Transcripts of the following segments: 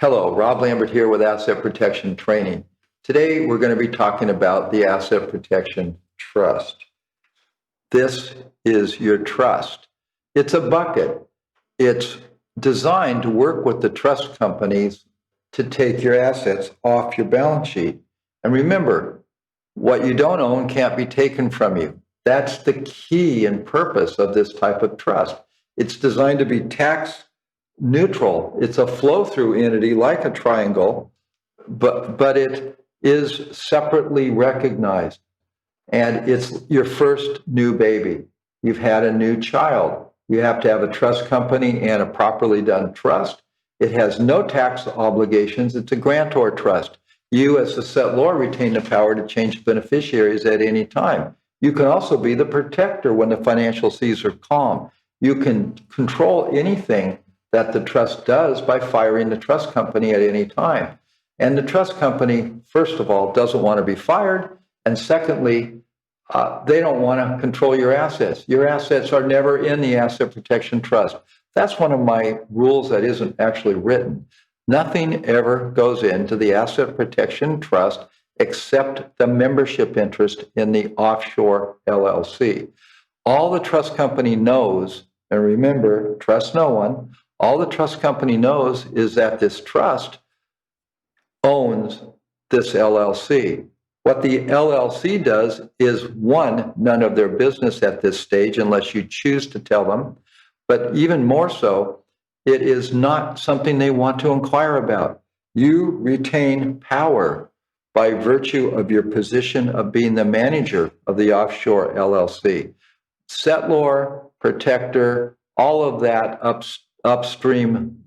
Hello, Rob Lambert here with Asset Protection Training. Today we're going to be talking about the Asset Protection Trust. This is your trust. It's a bucket. It's designed to work with the trust companies to take your assets off your balance sheet. And remember, what you don't own can't be taken from you. That's the key and purpose of this type of trust. It's designed to be tax neutral. It's a flow-through entity like a triangle, but it is separately recognized. And it's your first new baby. You've had a new child. You have to have a trust company and a properly done trust. It has no tax obligations. It's a grantor trust. You, as the settlor, retain the power to change beneficiaries at any time. You can also be the protector when the financial seas are calm. You can control anything that the trust does by firing the trust company at any time. And the trust company, first of all, doesn't want to be fired. And secondly, they don't want to control your assets. Your assets are never in the Asset Protection Trust. That's one of my rules that isn't actually written. Nothing ever goes into the Asset Protection Trust except the membership interest in the Offshore LLC. All the trust company knows, and remember, trust no one, all the trust company knows is that this trust owns this LLC. What the LLC does is, one, none of their business at this stage unless you choose to tell them. But even more so, it is not something they want to inquire about. You retain power by virtue of your position of being the manager of the Offshore LLC. Settlor, protector, all of that upstream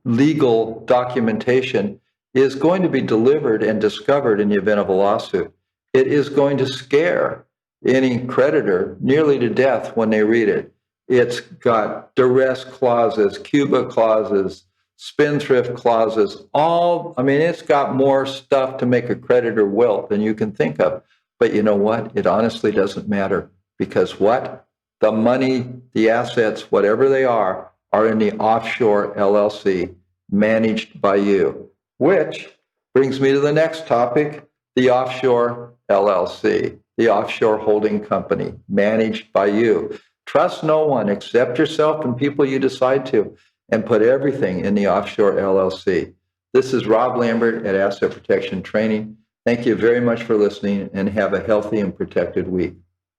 legal documentation is going to be delivered and discovered in the event of a lawsuit. It is going to scare any creditor nearly to death when they read it. It's got duress clauses, Cuba clauses, spendthrift clauses, it's got more stuff to make a creditor wilt than you can think of. But you know what? It honestly doesn't matter, because what? The money, the assets, whatever they are in the Offshore LLC managed by you. Which brings me to the next topic, the Offshore LLC, the offshore holding company managed by you. Trust no one except yourself and people you decide to, and put everything in the Offshore LLC. This is Rob Lambert at Asset Protection Training. Thank you very much for listening, and have a healthy and protected week.